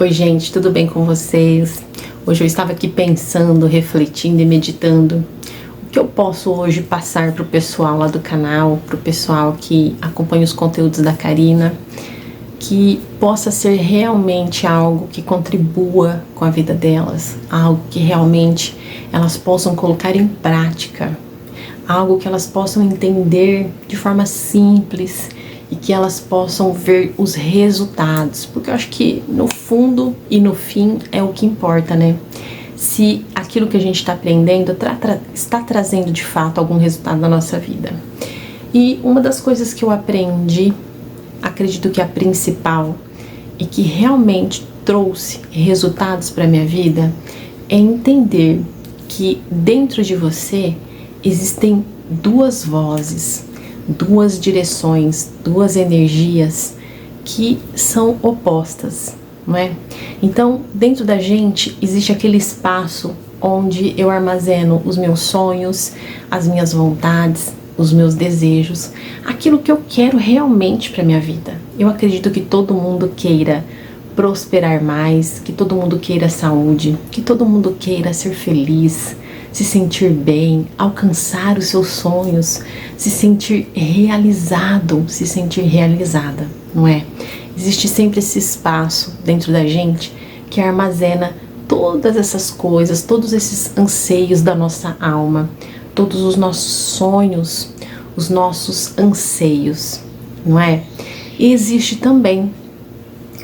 Oi gente, tudo bem com vocês? Hoje eu estava aqui pensando, refletindo e meditando o que eu posso hoje passar para o pessoal lá do canal, para o pessoal que acompanha os conteúdos da Karina, que possa ser realmente algo que contribua com a vida delas, algo que realmente elas possam colocar em prática, algo que elas possam entender de forma simples e que elas possam ver os resultados, porque eu acho que no fundo e no fim é o que importa, né? Se aquilo que a gente está aprendendo está trazendo de fato algum resultado na nossa vida. E uma das coisas que eu aprendi, acredito que a principal e que realmente trouxe resultados para minha vida, é entender que dentro de você existem duas vozes, duas direções, duas energias que são opostas, não é? Então, dentro da gente existe aquele espaço onde eu armazeno os meus sonhos, as minhas vontades, os meus desejos, aquilo que eu quero realmente para minha vida. Eu acredito que todo mundo queira prosperar mais, que todo mundo queira saúde, que todo mundo queira ser feliz, se sentir bem, alcançar os seus sonhos, se sentir realizado, se sentir realizada, não é? Existe sempre esse espaço dentro da gente que armazena todas essas coisas, todos esses anseios da nossa alma, todos os nossos sonhos, os nossos anseios, não é? E existe também,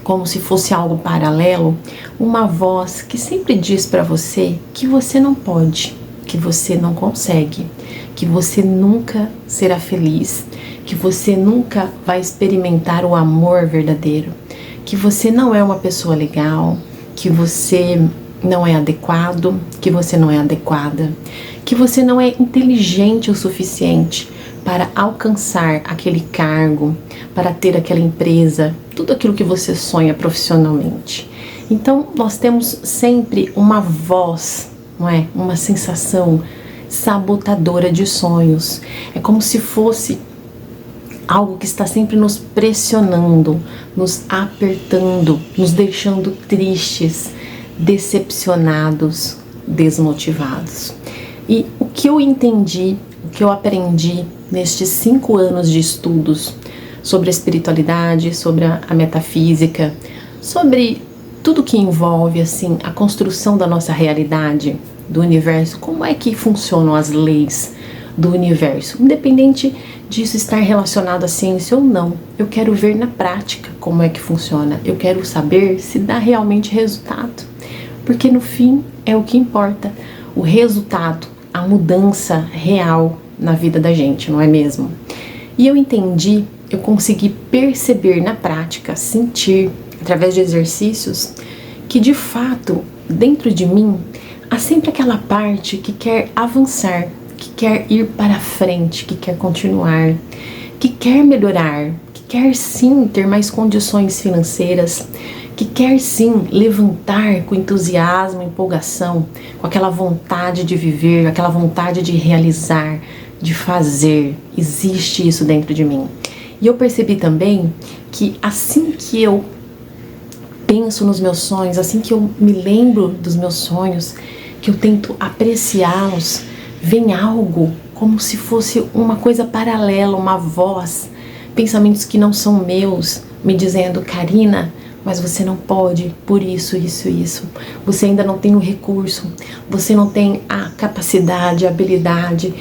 como se fosse algo paralelo, uma voz que sempre diz para você que você não pode, que você não consegue, que você nunca será feliz, que você nunca vai experimentar o amor verdadeiro, que você não é uma pessoa legal, que você não é adequado, que você não é adequada, que você não é inteligente o suficiente para alcançar aquele cargo, para ter aquela empresa, tudo aquilo que você sonha profissionalmente. Então, nós temos sempre uma voz, não é? Uma sensação sabotadora de sonhos. É como se fosse algo que está sempre nos pressionando, nos apertando, nos deixando tristes, decepcionados, desmotivados. E o que eu entendi, o que eu aprendi nestes 5 anos de estudos sobre a espiritualidade, sobre a metafísica, sobre tudo que envolve assim a construção da nossa realidade, do universo, como é que funcionam as leis do universo, independente disso estar relacionado à ciência ou não. Eu quero ver na prática como é que funciona, eu quero saber se dá realmente resultado, porque no fim é o que importa, o resultado, a mudança real na vida da gente, não é mesmo? E eu entendi, eu consegui perceber na prática, sentir, através de exercícios, que de fato, dentro de mim, há sempre aquela parte que quer avançar, que quer ir para frente, que quer continuar, que quer melhorar, que quer sim ter mais condições financeiras, que quer sim levantar com entusiasmo, empolgação, com aquela vontade de viver, aquela vontade de realizar, de fazer. Existe isso dentro de mim. E eu percebi também que assim que eu penso nos meus sonhos, assim que eu me lembro dos meus sonhos, que eu tento apreciá-los, vem algo como se fosse uma coisa paralela, uma voz, pensamentos que não são meus, me dizendo: Karina, mas você não pode por isso, isso, isso. Você ainda não tem o recurso, você não tem a capacidade, a habilidade,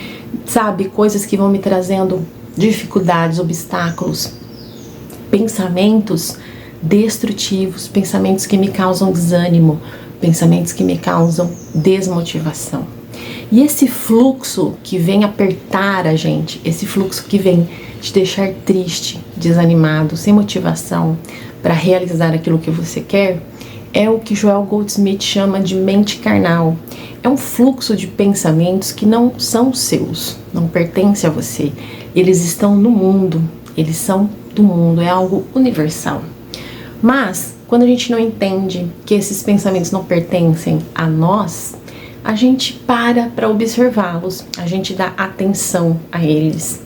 sabe? Coisas que vão me trazendo dificuldades, obstáculos, pensamentos destrutivos, pensamentos que me causam desânimo, pensamentos que me causam desmotivação. E esse fluxo que vem apertar a gente, esse fluxo que vem te deixar triste, desanimado, sem motivação para realizar aquilo que você quer, é o que Joel Goldsmith chama de mente carnal. É um fluxo de pensamentos que não são seus, não pertencem a você. Eles estão no mundo, eles são do mundo, é algo universal. Mas, quando a gente não entende que esses pensamentos não pertencem a nós, a gente para observá-los, a gente dá atenção a eles,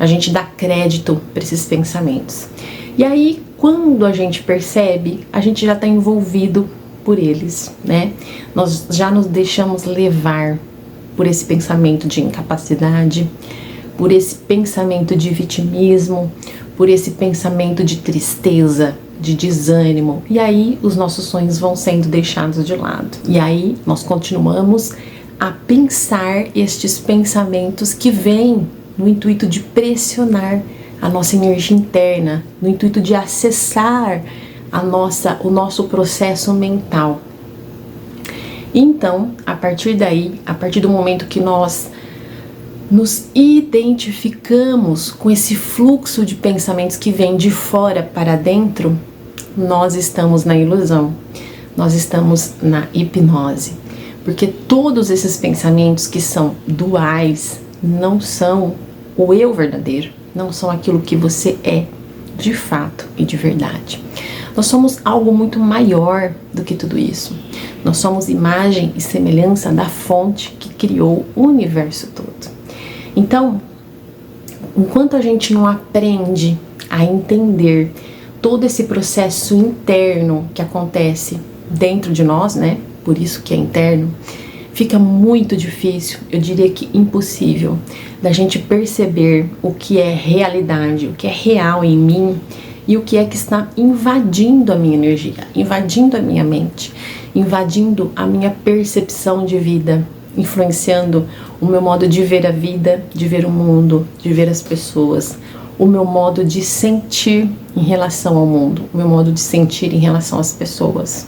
a gente dá crédito para esses pensamentos. E aí, quando a gente percebe, a gente já está envolvido por eles, né? Nós já nos deixamos levar por esse pensamento de incapacidade, por esse pensamento de vitimismo, por esse pensamento de tristeza, de desânimo. E aí os nossos sonhos vão sendo deixados de lado. E aí nós continuamos a pensar estes pensamentos que vêm no intuito de pressionar a nossa energia interna, no intuito de acessar o nosso processo mental. Então, a partir daí, a partir do momento que nós nos identificamos com esse fluxo de pensamentos que vem de fora para dentro, nós estamos na ilusão, nós estamos na hipnose. Porque todos esses pensamentos que são duais não são o eu verdadeiro, não são aquilo que você é de fato e de verdade. Nós somos algo muito maior do que tudo isso. Nós somos imagem e semelhança da fonte que criou o universo todo. Então, enquanto a gente não aprende a entender todo esse processo interno que acontece dentro de nós, né? Por isso que é interno, fica muito difícil, eu diria que impossível, da gente perceber o que é realidade, o que é real em mim e o que é que está invadindo a minha energia, invadindo a minha mente, invadindo a minha percepção de vida, influenciando o meu modo de ver a vida, de ver o mundo, de ver as pessoas, o meu modo de sentir em relação ao mundo, o meu modo de sentir em relação às pessoas.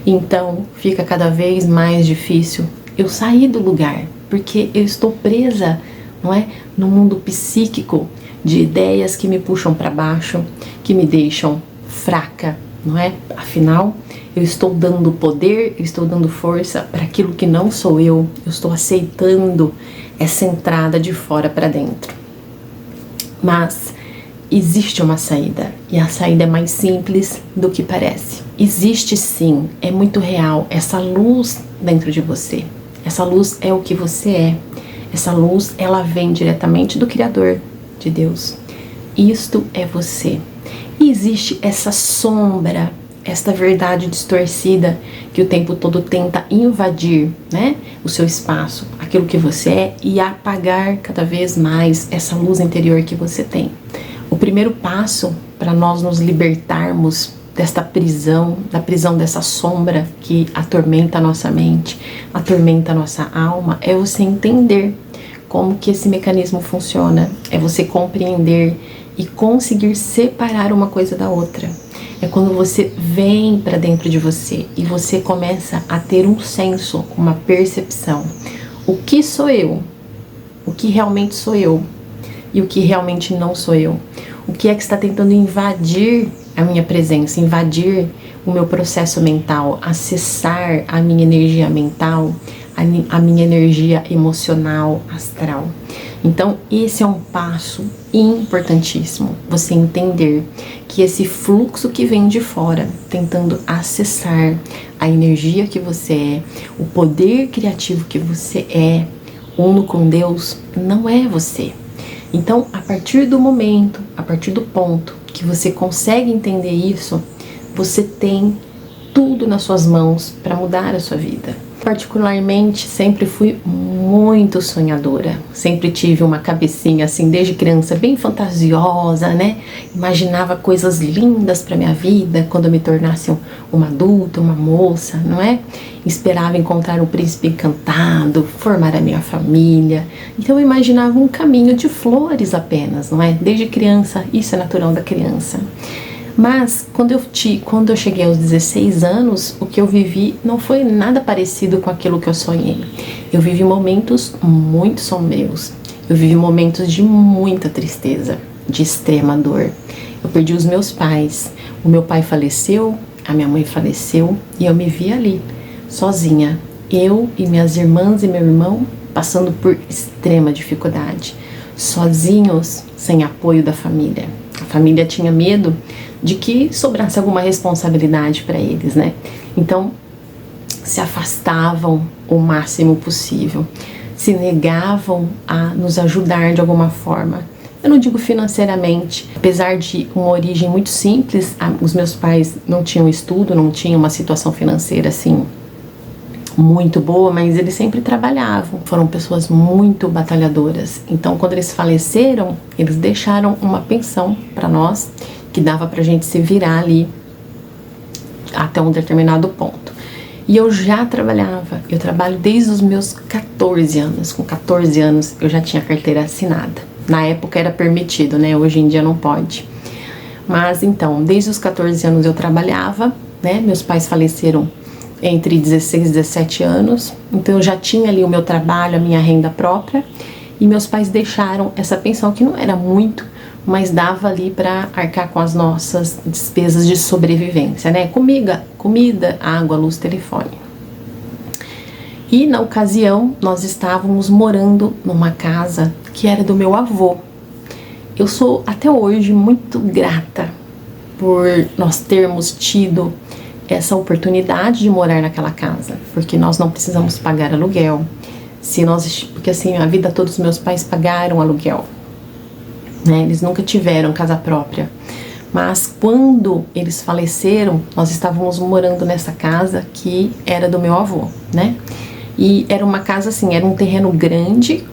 Então fica cada vez mais difícil eu sair do lugar, porque eu estou presa, não é, no mundo psíquico de ideias que me puxam para baixo, que me deixam fraca, não é? Afinal, eu estou dando poder, eu estou dando força para aquilo que não sou eu estou aceitando essa entrada de fora para dentro. Mas existe uma saída, e a saída é mais simples do que parece. Existe sim, é muito real, essa luz dentro de você. Essa luz é o que você é. Essa luz, ela vem diretamente do Criador, de Deus. Isto é você. E existe essa sombra, esta verdade distorcida que o tempo todo tenta invadir, né, o seu espaço, aquilo que você é, e apagar cada vez mais essa luz interior que você tem. O primeiro passo para nós nos libertarmos desta prisão, da prisão dessa sombra que atormenta a nossa mente, atormenta a nossa alma, é você entender como que esse mecanismo funciona, é você compreender e conseguir separar uma coisa da outra. É quando você vem para dentro de você e você começa a ter um senso, uma percepção. O que sou eu? O que realmente sou eu? E o que realmente não sou eu? O que é que está tentando invadir a minha presença, invadir o meu processo mental, acessar a minha energia mental, a minha energia emocional, astral. Então, esse é um passo importantíssimo, você entender que esse fluxo que vem de fora, tentando acessar a energia que você é, o poder criativo que você é, uno com Deus, não é você. Então, a partir do momento, a partir do ponto que você consegue entender isso, você tem tudo nas suas mãos para mudar a sua vida. Particularmente, sempre fui muito sonhadora. Sempre tive uma cabecinha assim, desde criança, bem fantasiosa, né? Imaginava coisas lindas para minha vida quando eu me tornasse uma adulta, uma moça, não é? Esperava encontrar um príncipe encantado, formar a minha família. Então eu imaginava um caminho de flores apenas, não é? Desde criança, isso é natural da criança. Mas quando eu cheguei aos 16 anos, o que eu vivi não foi nada parecido com aquilo que eu sonhei. Eu vivi momentos muito sombrios. Eu vivi momentos de muita tristeza, de extrema dor. Eu perdi os meus pais. O meu pai faleceu, a minha mãe faleceu e eu me vi ali, sozinha. Eu e minhas irmãs e meu irmão passando por extrema dificuldade. Sozinhos, sem apoio da família. A família tinha medo de que sobrasse alguma responsabilidade para eles, né? Então, se afastavam o máximo possível, se negavam a nos ajudar de alguma forma. Eu não digo financeiramente, apesar de uma origem muito simples, os meus pais não tinham estudo, não tinham uma situação financeira assim muito boa, mas eles sempre trabalhavam. Foram pessoas muito batalhadoras. Então, quando eles faleceram, eles deixaram uma pensão para nós, que dava pra gente se virar ali até um determinado ponto. E eu já trabalhava, eu trabalho desde os meus 14 anos. Com 14 anos eu já tinha carteira assinada. Na época era permitido, né? Hoje em dia não pode. Mas então, desde os 14 anos eu trabalhava, né? Meus pais faleceram entre 16 e 17 anos. Então eu já tinha ali o meu trabalho, a minha renda própria. E meus pais deixaram essa pensão, que não era muito, mas dava ali para arcar com as nossas despesas de sobrevivência, né? Comida, água, luz, telefone. E na ocasião nós estávamos morando numa casa que era do meu avô. Eu sou até hoje muito grata por nós termos tido essa oportunidade de morar naquela casa, porque nós não precisamos pagar aluguel. Porque assim, a vida todos os meus pais pagaram aluguel, né? Eles nunca tiveram casa própria. Mas quando eles faleceram, nós estávamos morando nessa casa que era do meu avô, né? E era uma casa assim, era um terreno grande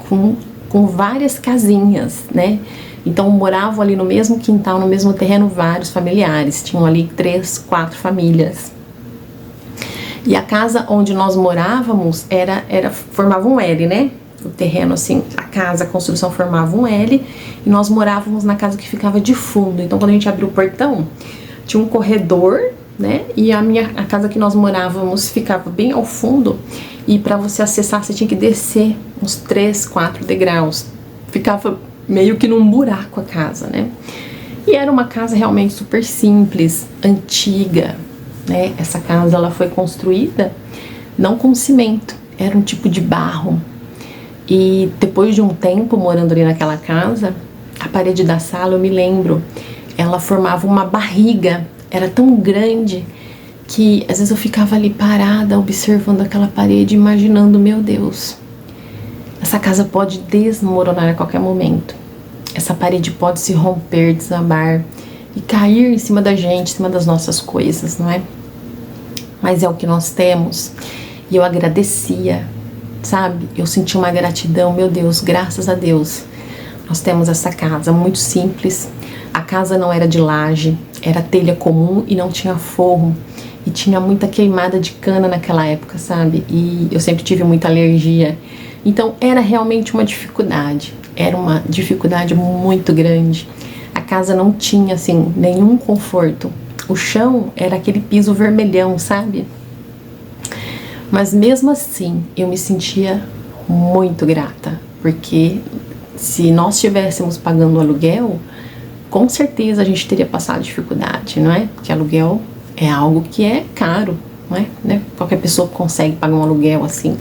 com várias casinhas, né? Então moravam ali no mesmo quintal, no mesmo terreno, vários familiares. Tinham ali 3, 4 famílias. E a casa onde nós morávamos formava um L, né? O terreno, assim, a casa, a construção formava um L. E nós morávamos na casa que ficava de fundo. Então, quando a gente abriu o portão, tinha um corredor, né? E a casa que nós morávamos ficava bem ao fundo. E para você acessar, você tinha que descer uns 3, 4 degraus. Ficava meio que num buraco a casa, né? E era uma casa realmente super simples, antiga, né? Essa casa, ela foi construída não com cimento, era um tipo de barro. E depois de um tempo morando ali naquela casa, a parede da sala, eu me lembro, ela formava uma barriga, era tão grande que às vezes eu ficava ali parada observando aquela parede, imaginando, meu Deus, essa casa pode desmoronar a qualquer momento. Essa parede pode se romper, desabar e cair em cima da gente, em cima das nossas coisas, não é? Mas é o que nós temos. E eu agradecia, sabe? Eu senti uma gratidão, meu Deus, graças a Deus. Nós temos essa casa muito simples. A casa não era de laje, era telha comum e não tinha forro. E tinha muita queimada de cana naquela época, sabe? E eu sempre tive muita alergia. Então era realmente uma dificuldade. Era uma dificuldade muito grande. A casa não tinha, assim, nenhum conforto. O chão era aquele piso vermelhão, sabe? Mas mesmo assim, eu me sentia muito grata. Porque se nós estivéssemos pagando aluguel, com certeza a gente teria passado dificuldade, não é? Porque aluguel é algo que é caro, não é? Né? Qualquer pessoa consegue pagar um aluguel assim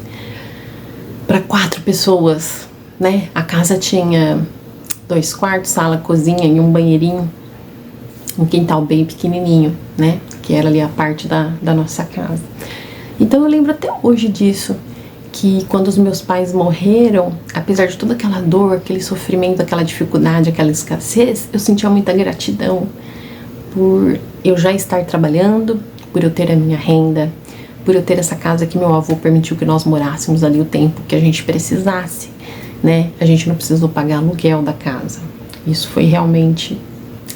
para 4 pessoas, né? A casa tinha 2 quartos, sala, cozinha e um banheirinho, um quintal bem pequenininho, né? Que era ali a parte da nossa casa. Então eu lembro até hoje disso, que quando os meus pais morreram, apesar de toda aquela dor, aquele sofrimento, aquela dificuldade, aquela escassez, eu sentia muita gratidão por eu já estar trabalhando, por eu ter a minha renda, por eu ter essa casa que meu avô permitiu que nós morássemos ali o tempo que a gente precisasse, né? A gente não precisou pagar aluguel da casa. Isso foi realmente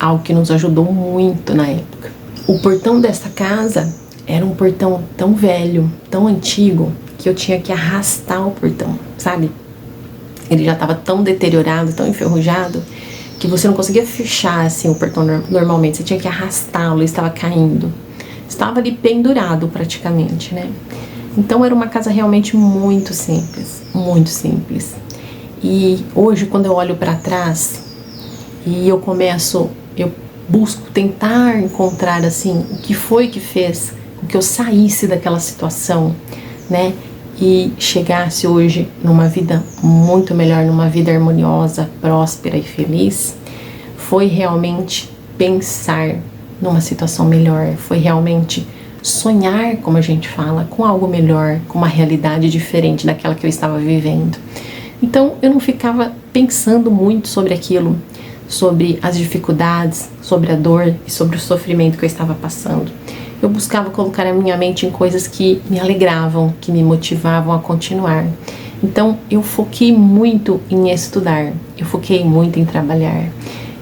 algo que nos ajudou muito na época. O portão dessa casa era um portão tão velho, tão antigo, que eu tinha que arrastar o portão, sabe? Ele já estava tão deteriorado, tão enferrujado, que você não conseguia fechar assim o portão normalmente, você tinha que arrastá-lo, ele estava caindo. Estava ali pendurado praticamente, né? Então era uma casa realmente muito simples, muito simples. E hoje, quando eu olho para trás e eu busco tentar encontrar assim o que foi que fez com que eu saísse daquela situação, né? E chegasse hoje numa vida muito melhor, numa vida harmoniosa, próspera e feliz, foi realmente pensar numa situação melhor, foi realmente sonhar, como a gente fala, com algo melhor, com uma realidade diferente daquela que eu estava vivendo. Então eu não ficava pensando muito sobre aquilo, sobre as dificuldades, sobre a dor e sobre o sofrimento que eu estava passando. Eu buscava colocar a minha mente em coisas que me alegravam, que me motivavam a continuar. Então eu foquei muito em estudar, eu foquei muito em trabalhar.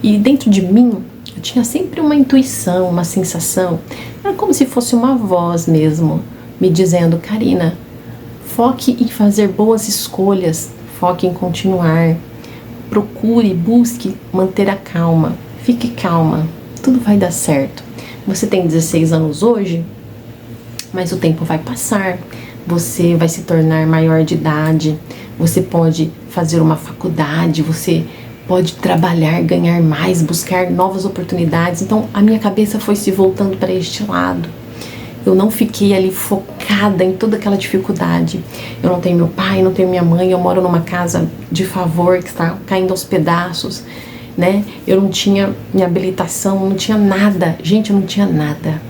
E dentro de mim eu tinha sempre uma intuição, uma sensação, era como se fosse uma voz mesmo, me dizendo: Karina, foque em fazer boas escolhas, foque em continuar, procure, busque manter a calma, fique calma, tudo vai dar certo. Você tem 16 anos hoje, mas o tempo vai passar, você vai se tornar maior de idade, você pode fazer uma faculdade, você pode trabalhar, ganhar mais, buscar novas oportunidades. Então a minha cabeça foi se voltando para este lado. Eu não fiquei ali focada em toda aquela dificuldade. Eu não tenho meu pai, não tenho minha mãe, eu moro numa casa de favor que está caindo aos pedaços, né? Eu não tinha minha habilitação, não tinha nada. Gente, eu não tinha nada.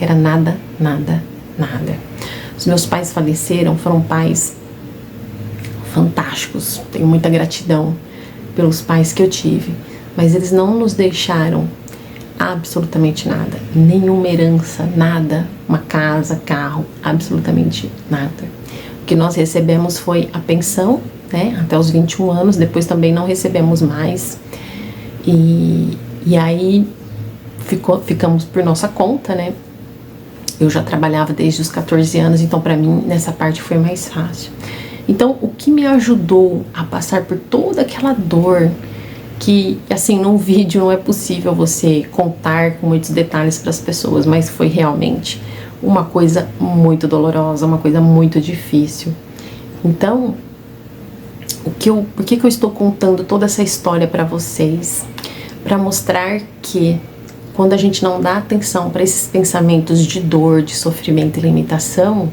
Era nada, nada, nada. Os meus pais faleceram, foram pais fantásticos. Tenho muita gratidão pelos pais que eu tive. Mas eles não nos deixaram absolutamente nada. Nenhuma herança, nada. Uma casa, carro, absolutamente nada. O que nós recebemos foi a pensão, né? Até os 21 anos. Depois também não recebemos mais. E aí ficamos por nossa conta, né? Eu já trabalhava desde os 14 anos, então para mim nessa parte foi mais fácil. Então o que me ajudou a passar por toda aquela dor, que assim num vídeo não é possível você contar com muitos detalhes para as pessoas, mas foi realmente uma coisa muito dolorosa, uma coisa muito difícil. Então por que eu estou contando toda essa história para vocês? Para mostrar que quando a gente não dá atenção para esses pensamentos de dor, de sofrimento e limitação,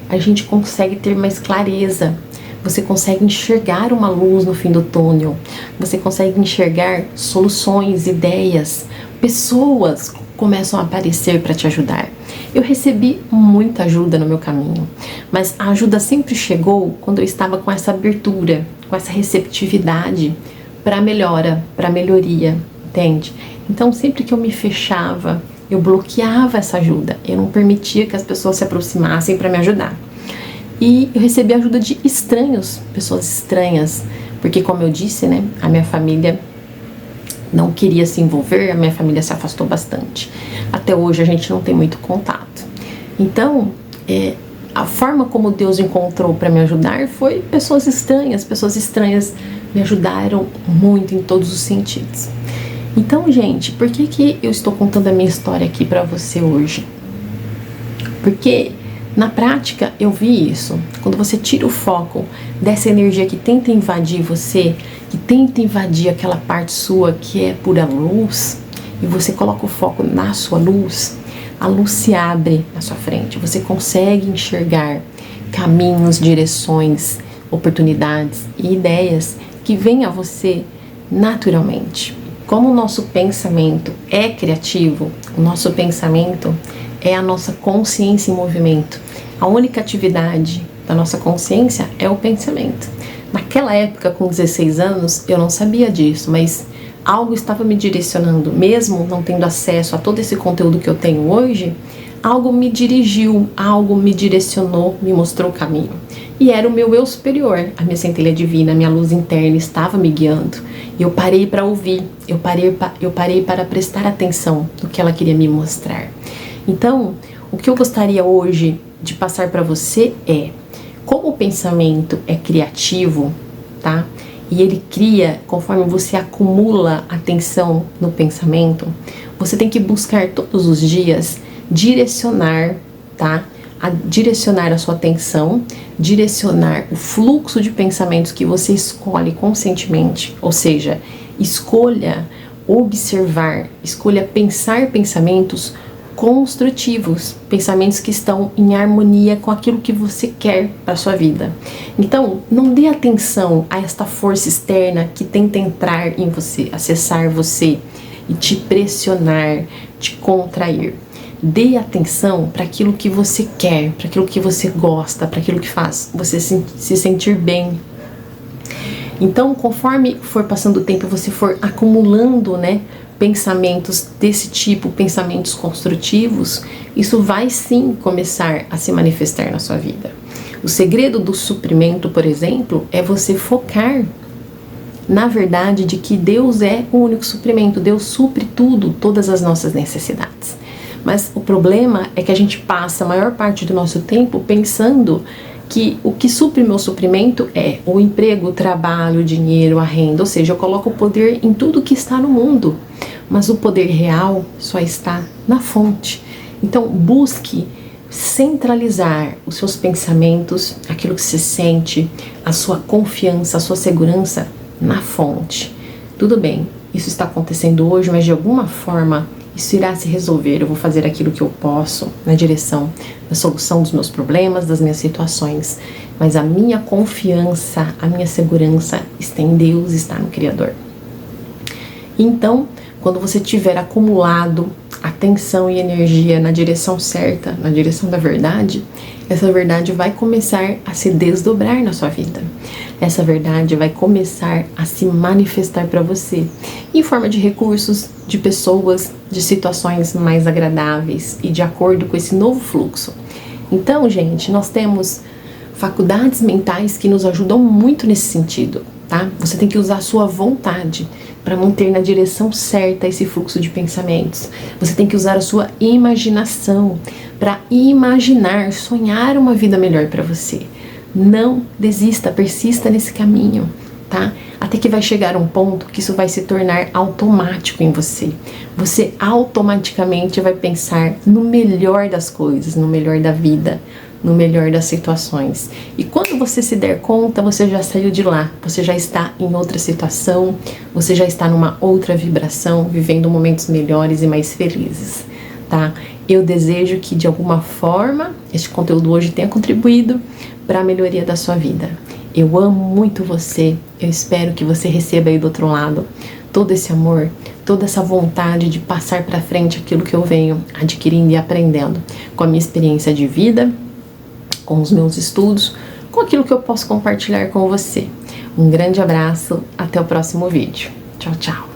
a gente consegue ter mais clareza. Você consegue enxergar uma luz no fim do túnel. Você consegue enxergar soluções, ideias. Pessoas começam a aparecer para te ajudar. Eu recebi muita ajuda no meu caminho, mas a ajuda sempre chegou quando eu estava com essa abertura, com essa receptividade para melhora, para melhoria, entende? Então sempre que eu me fechava, eu bloqueava essa ajuda, eu não permitia que as pessoas se aproximassem para me ajudar. E eu recebi ajuda de estranhos, pessoas estranhas, porque como eu disse, né, a minha família não queria se envolver, a minha família se afastou bastante. Até hoje a gente não tem muito contato. Então, a forma como Deus encontrou para me ajudar foi pessoas estranhas me ajudaram muito em todos os sentidos. Então, gente, por que eu estou contando a minha história aqui para você hoje? Porque na prática eu vi isso. Quando você tira o foco dessa energia que tenta invadir você, que tenta invadir aquela parte sua que é pura luz, e você coloca o foco na sua luz, a luz se abre na sua frente. Você consegue enxergar caminhos, direções, oportunidades e ideias que vêm a você naturalmente. Como o nosso pensamento é criativo, o nosso pensamento é a nossa consciência em movimento. A única atividade da nossa consciência é o pensamento. Naquela época, com 16 anos, eu não sabia disso, mas algo estava me direcionando, mesmo não tendo acesso a todo esse conteúdo que eu tenho hoje, algo me dirigiu, algo me direcionou, me mostrou o caminho. E era o meu eu superior, a minha centelha divina, a minha luz interna estava me guiando. E eu parei para ouvir, eu parei para prestar atenção no que ela queria me mostrar. Então, o que eu gostaria hoje de passar para você é, como o pensamento é criativo, tá? E ele cria, conforme você acumula atenção no pensamento, você tem que buscar todos os dias direcionar, tá? Direcionar a sua atenção, direcionar o fluxo de pensamentos que você escolhe conscientemente, ou seja, escolha observar, escolha pensar pensamentos construtivos, pensamentos que estão em harmonia com aquilo que você quer para sua vida. Então, não dê atenção a esta força externa que tenta entrar em você, acessar você e te pressionar, te contrair. Dê atenção para aquilo que você quer, para aquilo que você gosta, para aquilo que faz você se sentir bem. Então, conforme for passando o tempo, você for acumulando, né, pensamentos desse tipo, pensamentos construtivos, isso vai sim começar a se manifestar na sua vida. O segredo do suprimento, por exemplo, é você focar na verdade de que Deus é o único suprimento. Deus supre tudo, todas as nossas necessidades. Mas o problema é que a gente passa a maior parte do nosso tempo pensando que o que supre meu suprimento é o emprego, o trabalho, o dinheiro, a renda. Ou seja, eu coloco o poder em tudo que está no mundo, mas o poder real só está na fonte. Então, busque centralizar os seus pensamentos, aquilo que você sente, a sua confiança, a sua segurança na fonte. Tudo bem, isso está acontecendo hoje, mas de alguma forma isso irá se resolver. Eu vou fazer aquilo que eu posso na direção da solução dos meus problemas, das minhas situações, mas a minha confiança, a minha segurança está em Deus, está no Criador. Então, quando você tiver acumulado atenção e energia na direção certa, na direção da verdade, essa verdade vai começar a se desdobrar na sua vida. Essa verdade vai começar a se manifestar para você em forma de recursos, de pessoas, de situações mais agradáveis e de acordo com esse novo fluxo. Então, gente, nós temos faculdades mentais que nos ajudam muito nesse sentido, tá? Você tem que usar a sua vontade para manter na direção certa esse fluxo de pensamentos. Você tem que usar a sua imaginação para imaginar, sonhar uma vida melhor para você. Não desista, persista nesse caminho, tá? Até que vai chegar um ponto que isso vai se tornar automático em você. Você automaticamente vai pensar no melhor das coisas, no melhor da vida, no melhor das situações. E quando você se der conta, você já saiu de lá, você já está em outra situação, você já está numa outra vibração, vivendo momentos melhores e mais felizes, tá? Eu desejo que de alguma forma este conteúdo hoje tenha contribuído para a melhoria da sua vida. Eu amo muito você, eu espero que você receba aí do outro lado todo esse amor, toda essa vontade de passar para frente aquilo que eu venho adquirindo e aprendendo com a minha experiência de vida, com os meus estudos, com aquilo que eu posso compartilhar com você. Um grande abraço, até o próximo vídeo. Tchau, tchau!